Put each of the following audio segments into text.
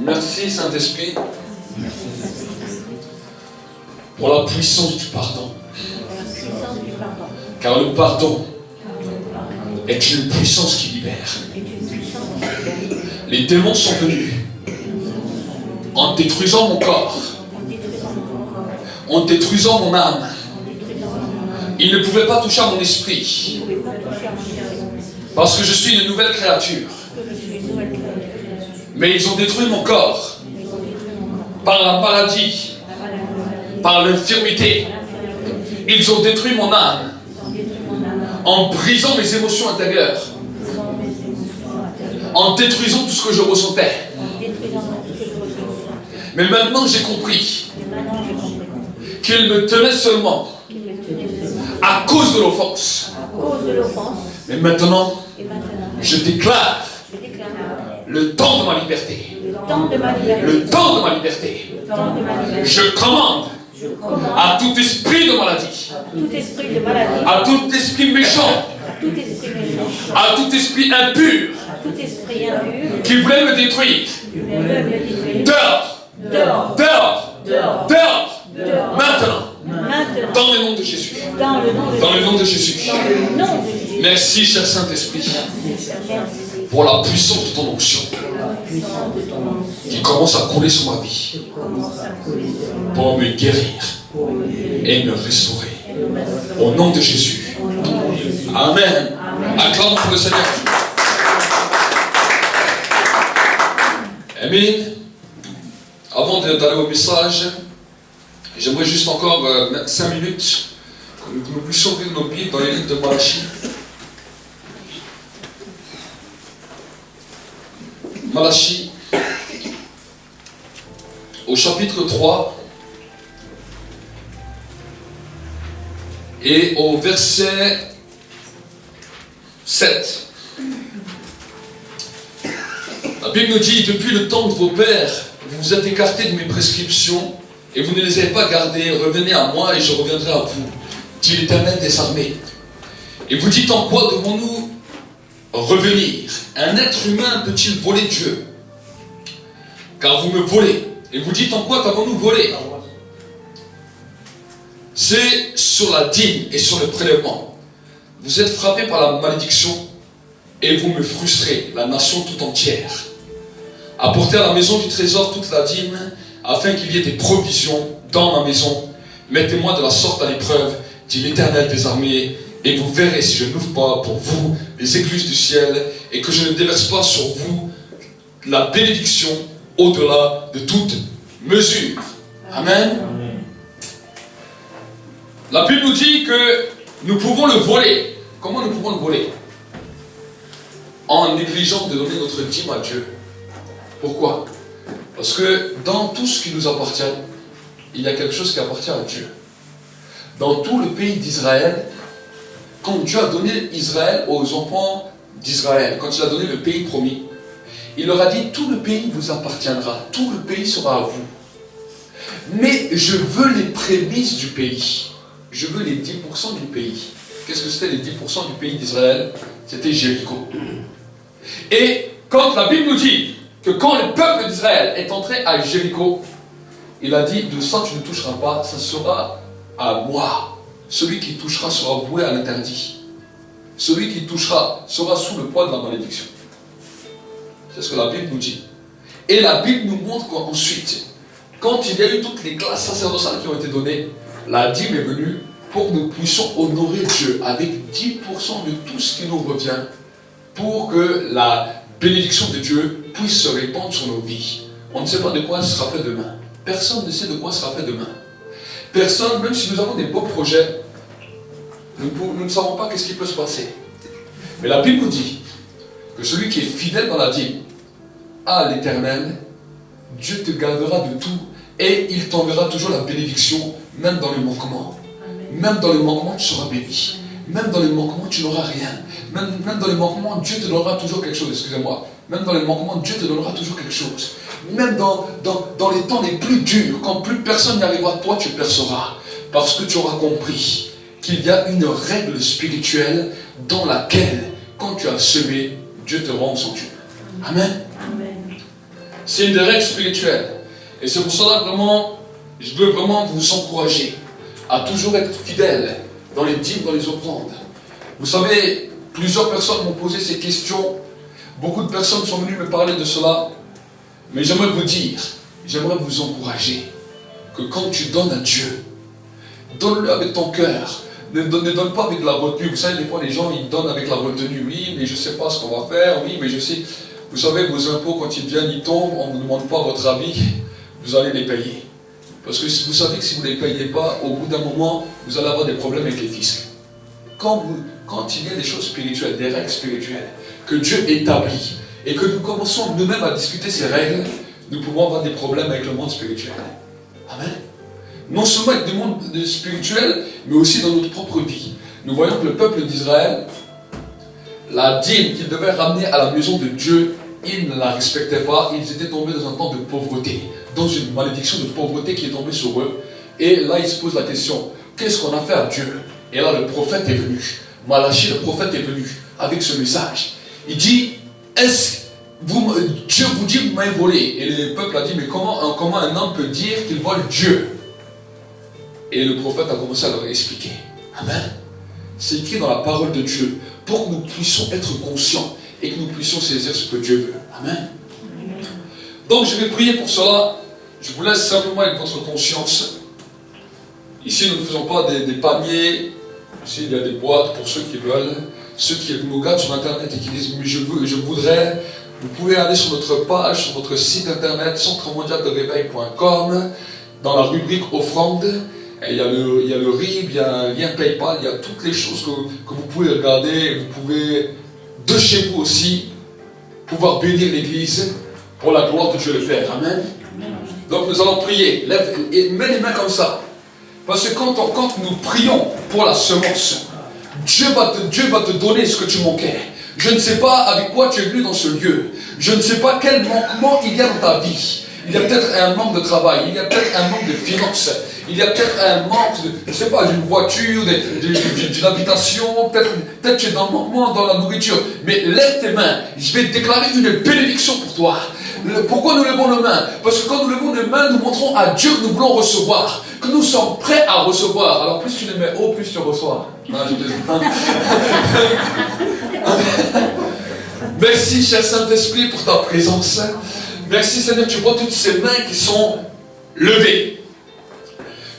Merci Saint-Esprit pour la puissance du pardon. Car le pardon est une puissance qui libère. Les démons sont venus en détruisant mon corps, en détruisant mon âme. Ils ne pouvaient pas toucher à mon esprit parce que je suis une nouvelle créature. Mais ils ont détruit mon corps par la maladie, par l'infirmité. Ils ont détruit mon âme en brisant mes émotions intérieures, en détruisant tout ce que je ressentais. Mais maintenant j'ai compris qu'ils me tenaient seulement à cause de l'offense. Mais maintenant, je déclare le temps de ma liberté. Le temps de ma liberté. Je commande à tout esprit de maladie, à tout esprit méchant, à tout esprit impur qui voulait me détruire. Dehors, dehors, dehors, maintenant. Dans le nom de Jésus. Dans le nom de Jésus. Merci, cher Saint-Esprit, pour la puissance de ton onction qui commence à couler sur ma vie pour me guérir et me restaurer. Au nom de Jésus. Amen. Acclame pour le Seigneur. Amen. Avant d'aller au message, j'aimerais juste encore 5 minutes que nous puissions ouvrir nos Bibles dans les livres de Malachie. Malachie, au chapitre 3 et au verset 7. La Bible nous dit, depuis le temps de vos pères, vous vous êtes écartés de mes prescriptions et vous ne les avez pas gardées. Revenez à moi et je reviendrai à vous, dit l'Éternel des armées. Et vous dites, en quoi devons-nous revenir? Un être humain peut-il voler Dieu? Car vous me volez. Et vous dites, en quoi avons-nous volé? C'est sur la dîme et sur le prélèvement. Vous êtes frappés par la malédiction et vous me frustrez, la nation tout entière. Apportez à la maison du trésor toute la dîme, afin qu'il y ait des provisions dans ma maison. Mettez-moi de la sorte à l'épreuve, dit l'Éternel des armées, et vous verrez si je n'ouvre pas pour vous les écluses du ciel, et que je ne déverse pas sur vous la bénédiction au-delà de toute mesure. Amen. La Bible nous dit que nous pouvons le voler. Comment nous pouvons le voler? En négligeant de donner notre dîme à Dieu. Pourquoi? Parce que dans tout ce qui nous appartient, il y a quelque chose qui appartient à Dieu. Dans tout le pays d'Israël, quand Dieu a donné Israël aux enfants d'Israël, quand il a donné le pays promis, il leur a dit, tout le pays vous appartiendra, tout le pays sera à vous. Mais je veux les prémices du pays. Je veux les 10% du pays. Qu'est-ce que c'était les 10% du pays d'Israël? C'était Jéricho. Et quand la Bible nous dit que quand le peuple d'Israël est entré à Jéricho, il a dit, de ça tu ne toucheras pas, ça sera à moi. Celui qui touchera sera voué à l'interdit. Celui qui touchera sera sous le poids de la malédiction. C'est ce que la Bible nous dit. Et la Bible nous montre qu'ensuite, quand il y a eu toutes les classes sacerdotales qui ont été données, la dîme est venue pour que nous puissions honorer Dieu avec 10% de tout ce qui nous revient, pour que la bénédiction de Dieu puisse se répandre sur nos vies. On ne sait pas de quoi ce sera fait demain. Personne ne sait de quoi sera fait demain. Personne, même si nous avons des beaux projets, nous ne savons pas ce qui peut se passer. Mais la Bible nous dit que celui qui est fidèle dans la dîme à l'Éternel, Dieu te gardera de tout et il t'enverra toujours la bénédiction, même dans les manquements. Même dans les manquements, tu seras béni. Même dans les manquements, tu n'auras rien. Même dans les manquements, Dieu te donnera toujours quelque chose, excusez-moi. Même dans les manquements, Dieu te donnera toujours quelque chose. Même dans les temps les plus durs, quand plus personne n'y arrivera, toi tu perceras. Parce que tu auras compris qu'il y a une règle spirituelle dans laquelle, quand tu as semé, Dieu te rend au centuple. Amen. C'est une des règles spirituelles. Et c'est pour cela vraiment, je veux vraiment vous encourager à toujours être fidèle dans les dîmes, dans les offrandes. Vous savez, plusieurs personnes m'ont posé ces questions. Beaucoup de personnes sont venues me parler de cela. Mais j'aimerais vous dire, j'aimerais vous encourager que quand tu donnes à Dieu, donne-le avec ton cœur. Ne donne pas avec de la retenue. Vous savez, des fois, les gens, ils donnent avec la retenue. Oui, mais je ne sais pas ce qu'on va faire. Oui, mais je sais. Vous savez, vos impôts, quand ils viennent, ils tombent. On ne vous demande pas votre avis. Vous allez les payer. Parce que vous savez que si vous ne les payez pas, au bout d'un moment, vous allez avoir des problèmes avec les fiscs. Quand il y a des choses spirituelles, des règles spirituelles, que Dieu établit, et que nous commençons nous-mêmes à discuter ces règles, nous pouvons avoir des problèmes avec le monde spirituel. Amen. Non seulement avec le monde spirituel, mais aussi dans notre propre vie. Nous voyons que le peuple d'Israël, la dîme qu'ils devaient ramener à la maison de Dieu, ils ne la respectaient pas. Ils étaient tombés dans un temps de pauvreté, dans une malédiction de pauvreté qui est tombée sur eux. Et là, ils se posent la question, qu'est-ce qu'on a fait à Dieu? Et là, le prophète est venu. Malachie, le prophète, est venu avec ce message. Il dit, Dieu vous dit, vous m'avez volé. Et le peuple a dit, mais comment un homme peut dire qu'il vole Dieu? Et le prophète a commencé à leur expliquer. Amen. C'est écrit dans la parole de Dieu pour que nous puissions être conscients et que nous puissions saisir ce que Dieu veut. Amen. Donc je vais prier pour cela. Je vous laisse simplement avec votre conscience. Ici, nous ne faisons pas des paniers. Ici, il y a des boîtes pour ceux qui veulent. Ceux qui nous regardent sur Internet et qui disent, mais je voudrais, vous pouvez aller sur notre page, sur notre site Internet, centremondialderéveil.com, dans la rubrique offrande. Il y a le RIB, il y a un lien PayPal, il y a toutes les choses que vous pouvez regarder. Vous pouvez, de chez vous aussi, pouvoir bénir l'Église pour la gloire de Dieu le Père. Amen. Donc nous allons prier. Lève et mets les mains comme ça. Parce que quand nous prions pour la semence, Dieu va te donner ce que tu manquais. Je ne sais pas avec quoi tu es venu dans ce lieu. Je ne sais pas quel manquement il y a dans ta vie. Il y a peut-être un manque de travail, il y a peut-être un manque de finances, il y a peut-être un manque de, je ne sais pas, d'une voiture, d'une habitation, peut-être tu es dans le manquement dans la nourriture. Mais lève tes mains, je vais déclarer une bénédiction pour toi. Pourquoi nous levons nos mains? Parce que quand nous levons nos mains, nous montrons à Dieu que nous voulons recevoir, que nous sommes prêts à recevoir. Alors plus tu les mets haut, plus tu reçois. Non, je plaisante. Merci, cher Saint-Esprit, pour ta présence. Merci, Seigneur, tu vois toutes ces mains qui sont levées.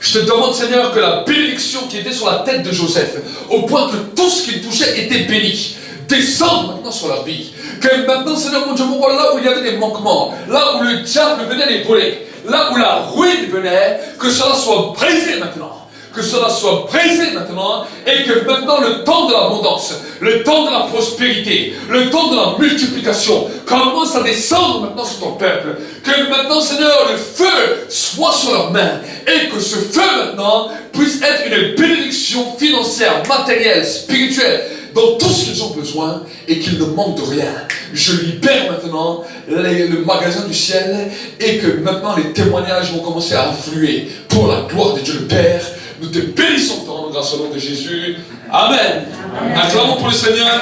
Je te demande, Seigneur, que la bénédiction qui était sur la tête de Joseph, au point que tout ce qu'il touchait était béni, descende maintenant sur leur vie. Que maintenant, Seigneur, mon Dieu, mon roi, là où il y avait des manquements, là où le diable venait les voler, là où la ruine venait, que cela soit brisé maintenant. Que cela soit brisé maintenant, et que maintenant le temps de l'abondance, le temps de la prospérité, le temps de la multiplication commence à descendre maintenant sur ton peuple. Que maintenant, Seigneur, le feu soit sur leurs mains, et que ce feu maintenant puisse être une bénédiction financière, matérielle, spirituelle, dans tout ce qu'ils ont besoin, et qu'ils ne manquent de rien. Je libère maintenant le magasin du ciel, et que maintenant les témoignages vont commencer à affluer pour la gloire de Dieu le Père. Nous te bénissons grâce au nom de Jésus. Amen. Acclamons pour le Seigneur.